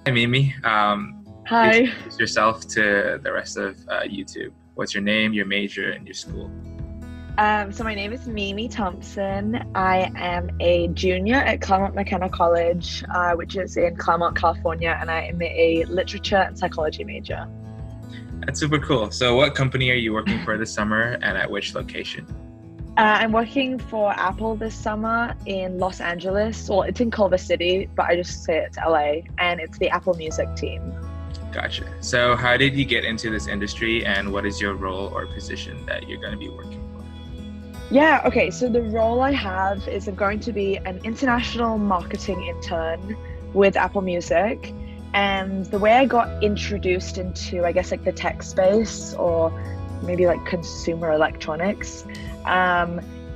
Hi, Mimi. Please Hi. introduce yourself to the rest of YouTube. What's your name, your major, and your school? So my name is Mimi Thompson. I am a junior at Claremont McKenna College, which is in Claremont, California, and I am a literature and psychology major. That's super cool. So, what company are you working for this summer, and at which location? I'm working for Apple this summer in Los Angeles. Well, it's in Culver City, but I just say it's LA, and it's the Apple Music team. Gotcha. So, how did you get into this industry, and what is your role or position that you're going to be working for? Yeah, okay, so the role I have is I'm going to be an international marketing intern with Apple Music. And the way I got introduced into, I guess, like the tech space or maybe like consumer electronics,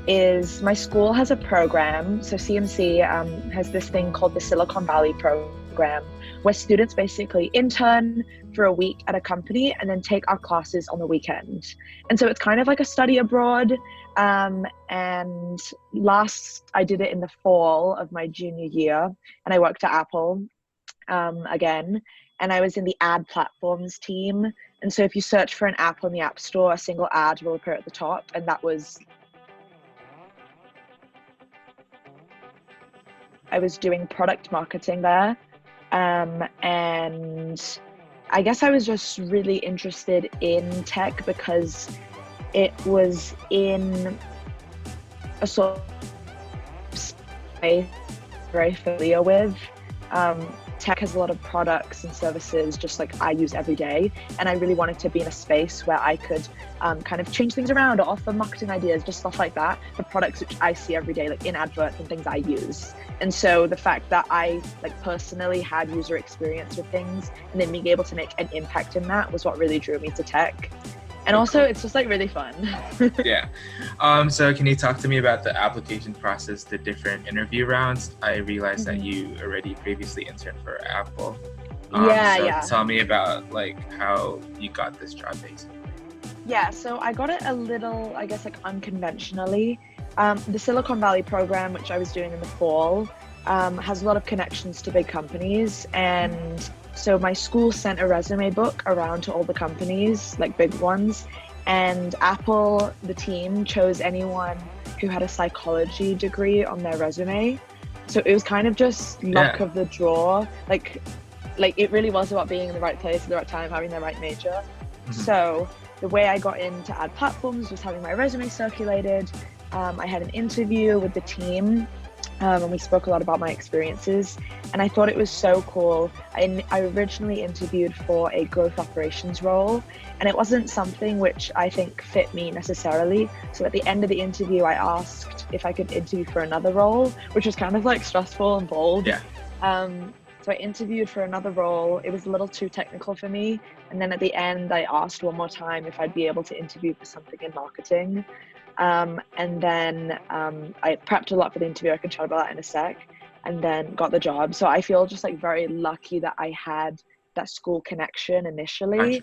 is my school has a program. So CMC has this thing called the Silicon Valley program, where students basically intern for a week at a company and then take our classes on the weekend. And so it's kind of like a study abroad. And last I did it in the fall of my junior year, and I worked at Apple again, and I was in the ad platforms team. And so if you search for an app on the App Store, a single ad will appear at the top, and I was doing product marketing there. And I guess I was just really interested in tech because it was in a sort of space I'm very familiar with. Tech has a lot of products and services just like I use every day, and I really wanted to be in a space where I could kind of change things around or offer marketing ideas, just stuff like that, for products which I see every day, like in adverts and things I use. And so the fact that I like personally had user experience with things and then being able to make an impact in that was what really drew me to tech. And also it's just like really fun. Yeah. So, can you talk to me about the application process, the different interview rounds? I realized that you already previously interned for Apple. Yeah. Tell me about like how you got this job, basically. Yeah, so I got it a little, I guess, like unconventionally. The Silicon Valley program, which I was doing in the fall, has a lot of connections to big companies. And so my school sent a resume book around to all the companies, like big ones. And Apple, the team, chose anyone who had a psychology degree on their resume. So it was kind of just luck of the draw. Like it really was about being in the right place at the right time, having the right major. So the way I got into ad platforms was having my resume circulated. I had an interview with the team, and we spoke a lot about my experiences, and I thought it was so cool. I originally interviewed for a growth operations role, and it wasn't something which I think fit me necessarily. So at the end of the interview, I asked if I could interview for another role, which was kind of like stressful and bold. Yeah. So I interviewed for another role. It was a little too technical for me. And then at the end, I asked one more time if I'd be able to interview for something in marketing. And then I prepped a lot for the interview. I can chat about that in a sec. And then got the job. So I feel just like very lucky that I had that school connection initially.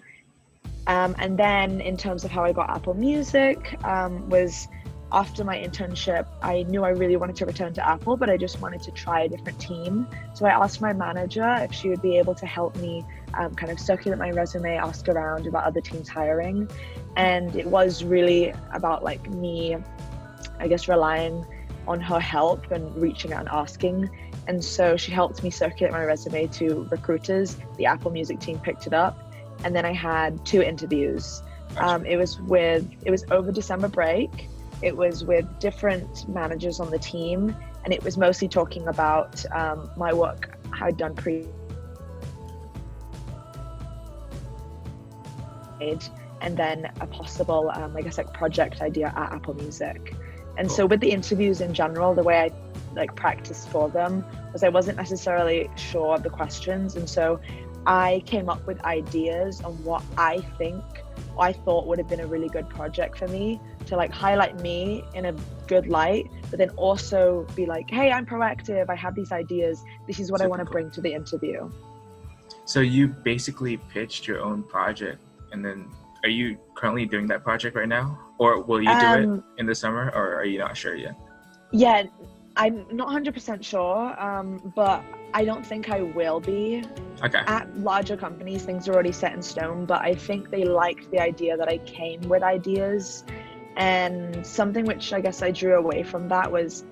Gotcha. And then in terms of how I got Apple Music, was after my internship, I knew I really wanted to return to Apple, but I just wanted to try a different team. So I asked my manager if she would be able to help me kind of circulate my resume, ask around about other teams hiring. And it was really about like me, I guess, relying on her help and reaching out and asking. And so she helped me circulate my resume to recruiters. The Apple Music team picked it up. And then I had 2 interviews. Gotcha. It was over December break. It was with different managers on the team, and it was mostly talking about my work I'd done and then a possible, I guess, like project idea at Apple Music. And so with the interviews in general, the way I like practiced for them was I wasn't necessarily sure of the questions, and so I came up with ideas on what I thought would have been a really good project for me to like highlight me in a good light, but then also be like, hey, I'm proactive, I have these ideas, this is what I want to bring to the interview. So you basically pitched your own project, and then are you currently doing that project right now, or will you do it in the summer, or are you not sure yet? Yeah, I'm not 100% sure, but I don't think I will be. Okay. At larger companies, things are already set in stone, but I think they liked the idea that I came with ideas. And something which I guess I drew away from that was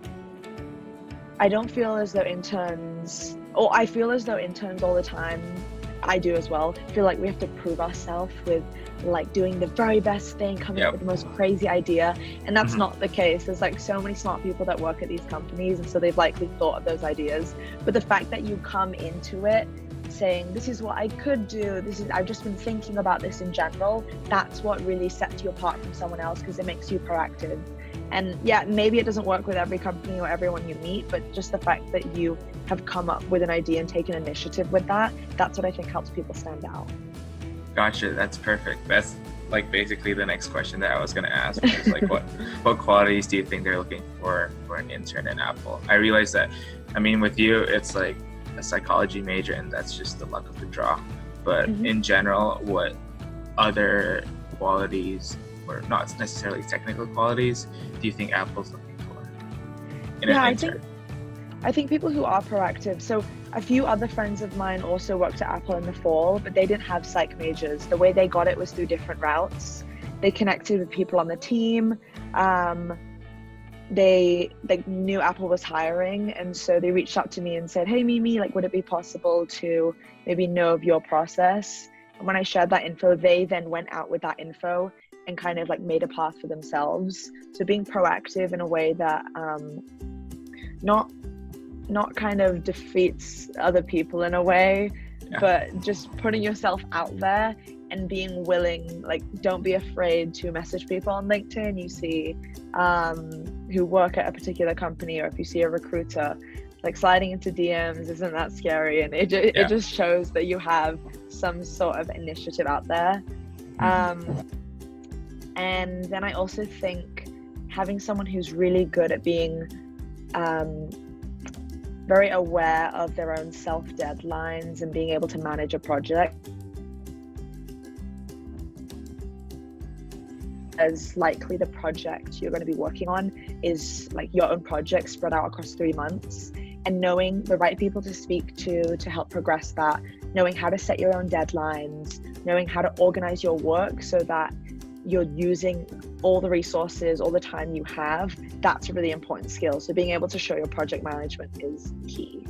I don't feel as though interns, or I feel as though interns all the time, I do as well, feel like we have to prove ourselves with like doing the very best thing, coming up with the most crazy idea. And that's not the case. There's like so many smart people that work at these companies, and so they've likely thought of those ideas. But the fact that you come into it saying, this is what I could do, I've just been thinking about this in general, that's what really sets you apart from someone else, because it makes you proactive. And yeah, maybe it doesn't work with every company or everyone you meet, but just the fact that you have come up with an idea and taken initiative with that's what I think helps people stand out. Gotcha. That's perfect. That's like basically the next question that I was going to ask, which is like what qualities do you think they're looking for an intern in Apple? I realize that, I mean, with you, it's like a psychology major, and that's just the luck of the draw. But in general, what other qualities, or not necessarily technical qualities, do you think Apple's looking for in an intern? I think people who are proactive. So a few other friends of mine also worked at Apple in the fall, but they didn't have psych majors. The way they got it was through different routes. They connected with people on the team. They knew Apple was hiring, and so they reached out to me and said, hey Mimi, like, would it be possible to maybe know of your process? And when I shared that info, they then went out with that info and kind of like made a path for themselves. So being proactive in a way that not kind of defeats other people in a way, but just putting yourself out there and being willing, like, don't be afraid to message people on LinkedIn. You see who work at a particular company, or if you see a recruiter, like sliding into DMs isn't that scary, and it just shows that you have some sort of initiative out there. And then I also think having someone who's really good at being very aware of their own self deadlines and being able to manage a project, as likely the project you're going to be working on is like your own project spread out across 3 months, and knowing the right people to speak to help progress that, knowing how to set your own deadlines, knowing how to organize your work so that you're using all the resources, all the time you have, that's a really important skill. So being able to show your project management is key.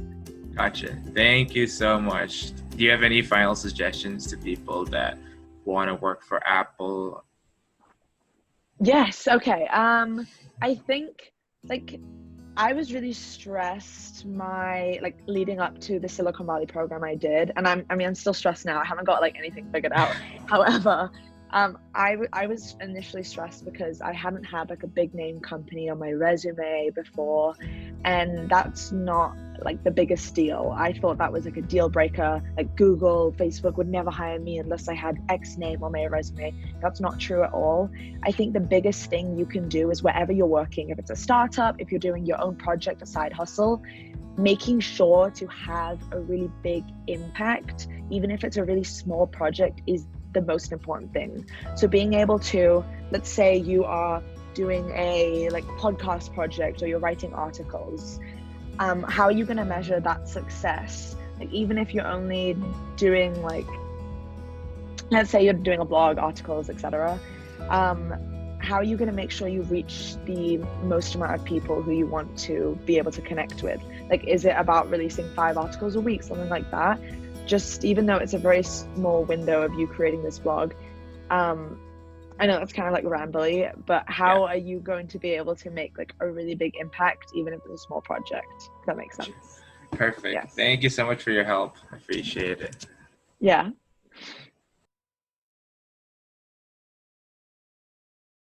Gotcha. Thank you so much. Do you have any final suggestions to people that want to work for Apple? Yes. Okay. I think like I was really stressed leading up to the Silicon Valley program I did. And I'm still stressed now. I haven't got like anything figured out. However, I was initially stressed because I hadn't had like a big name company on my resume before, and that's not like the biggest deal. I thought that was like a deal breaker, like Google, Facebook would never hire me unless I had X name on my resume. That's not true at all. I think the biggest thing you can do is wherever you're working, if it's a startup, if you're doing your own project, a side hustle, making sure to have a really big impact, even if it's a really small project, is the most important thing. So being able to, let's say you are doing a like podcast project, or you're writing articles, how are you going to measure that success? Like, even if you're only doing like, let's say you're doing a blog, articles, etc. How are you going to make sure you reach the most amount of people who you want to be able to connect with? Like, is it about releasing 5 articles a week, something like that? Just even though it's a very small window of you creating this blog, I know that's kind of like rambly, but how are you going to be able to make like a really big impact, even if it's a small project? If that makes sense. Perfect. Yes. Thank you so much for your help. I appreciate it. Yeah.